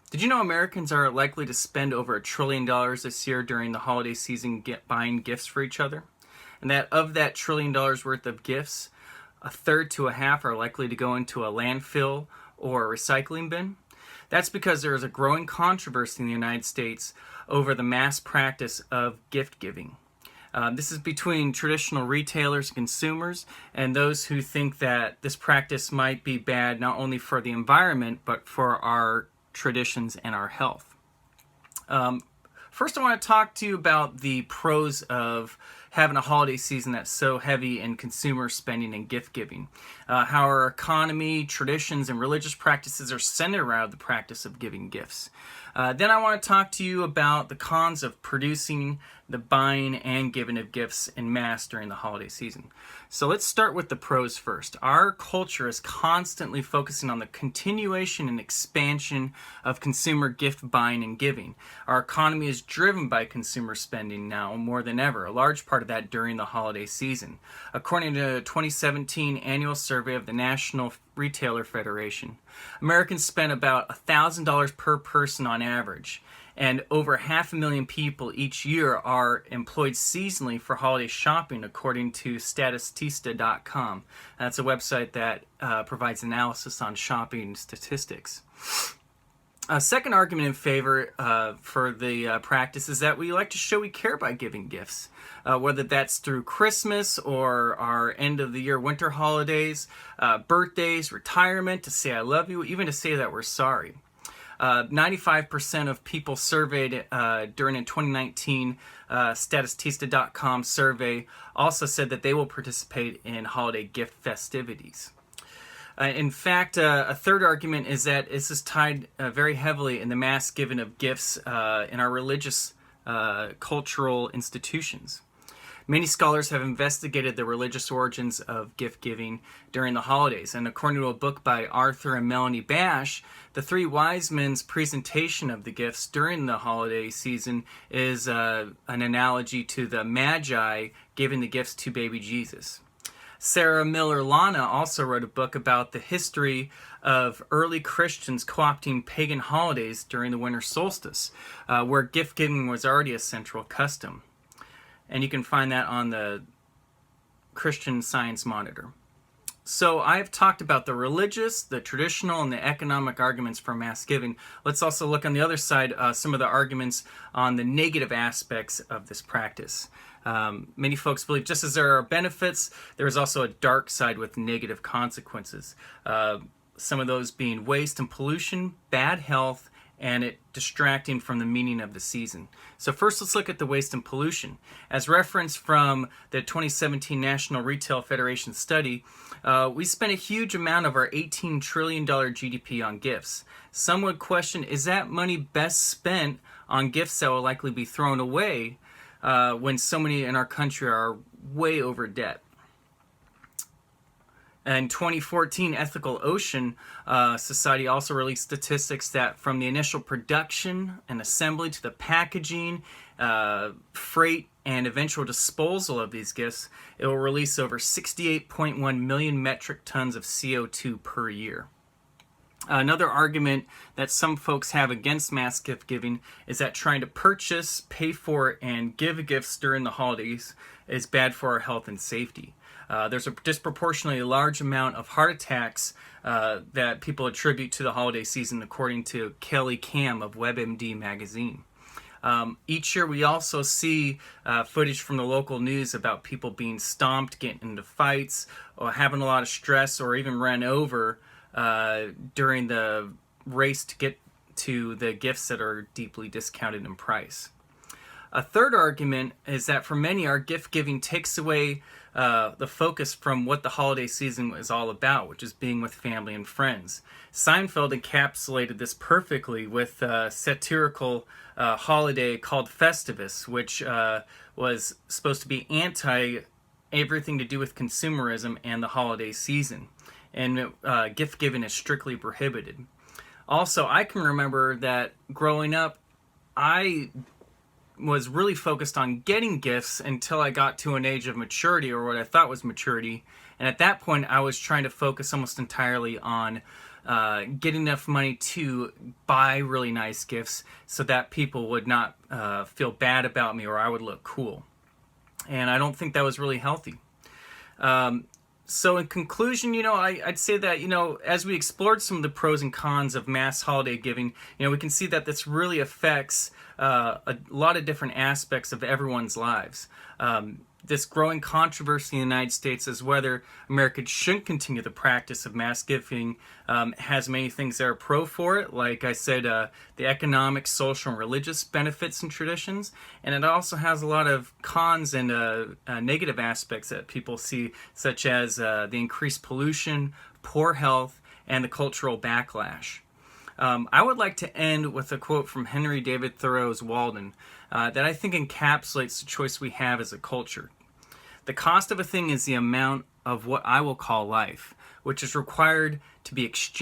Did you know Americans are likely to spend over $1 trillion this year during the holiday season buying gifts for each other? And that of that $1 trillion worth of gifts, a third to a half are likely to go into a landfill or a recycling bin? That's because there is a growing controversy in the United States over the mass practice of gift giving. This is between traditional retailers and consumers and those who think that this practice might be bad not only for the environment but for our traditions and our health. First, I want to talk to you about the pros of having a holiday season that's so heavy in consumer spending and gift giving. How our economy, traditions, and religious practices are centered around the practice of giving gifts. Then I want to talk to you about the cons of producing, the buying, and giving of gifts en masse during the holiday season. So let's start with the pros first. Our culture is constantly focusing on the continuation and expansion of consumer gift buying and giving. Our economy is driven by consumer spending now more than ever, a large part of that during the holiday season. According to a 2017 annual survey of the National Retailer Federation, Americans spend about $1,000 per person on average, and over 500,000 people each year are employed seasonally for holiday shopping, according to Statista.com. That's a website that provides analysis on shopping statistics. A second argument in favor for the practice is that we like to show we care by giving gifts, whether that's through Christmas or our end of the year winter holidays, birthdays, retirement, to say I love you, even to say that we're sorry. 95% of people surveyed during a 2019 Statista.com survey also said that they will participate in holiday gift festivities. In fact, a third argument is that this is tied very heavily in the mass giving of gifts in our religious cultural institutions. Many scholars have investigated the religious origins of gift giving during the holidays, and according to a book by Arthur and Melanie Bash, the three wise men's presentation of the gifts during the holiday season is an analogy to the Magi giving the gifts to baby Jesus. Sarah Miller Lana also wrote a book about the history of early Christians co-opting pagan holidays during the winter solstice, where gift giving was already a central custom. And you can find that on the Christian Science Monitor. So I've talked about the religious, the traditional, and the economic arguments for mass giving. Let's also look on the other side, some of the arguments on the negative aspects of this practice. Many folks believe just as there are benefits, there is also a dark side with negative consequences. Some of those being waste and pollution, bad health, and it distracting from the meaning of the season. So first, let's look at the waste and pollution. As referenced from the 2017 National Retail Federation study, we spent a huge amount of our $18 trillion GDP on gifts. Some would question, is that money best spent on gifts that will likely be thrown away when so many in our country are way over debt? In 2014, Ethical Ocean Society also released statistics that from the initial production and assembly to the packaging, freight, and eventual disposal of these gifts, it will release over 68.1 million metric tons of CO2 per year. Another argument that some folks have against mass gift giving is that trying to purchase, pay for, and give gifts during the holidays is bad for our health and safety. There's a disproportionately large amount of heart attacks that people attribute to the holiday season, according to Kelly Cam of WebMD magazine. Each year we also see footage from the local news about people being stomped, getting into fights, or having a lot of stress, or even run over during the race to get to the gifts that are deeply discounted in price. A third argument is that for many, our gift giving takes away the focus from what the holiday season is all about, which is being with family and friends. Seinfeld encapsulated this perfectly with a satirical holiday called Festivus, which was supposed to be anti everything to do with consumerism and the holiday season. And gift giving is strictly prohibited. Also, I can remember that growing up, I was really focused on getting gifts until I got to an age of maturity, or what I thought was maturity. And at that point, I was trying to focus almost entirely on get enough money to buy really nice gifts so that people would not feel bad about me or I would look cool. And I don't think that was really healthy. So in conclusion, I'd say that, as we explored some of the pros and cons of mass holiday giving, we can see that this really affects a lot of different aspects of everyone's lives. This growing controversy in the United States is whether America should continue the practice of mass giving has many things that are pro for it, like I said, the economic, social, and religious benefits and traditions, and it also has a lot of cons and negative aspects that people see, such as the increased pollution, poor health, and the cultural backlash. I would like to end with a quote from Henry David Thoreau's Walden that I think encapsulates the choice we have as a culture. The cost of a thing is the amount of what I will call life, which is required to be exchanged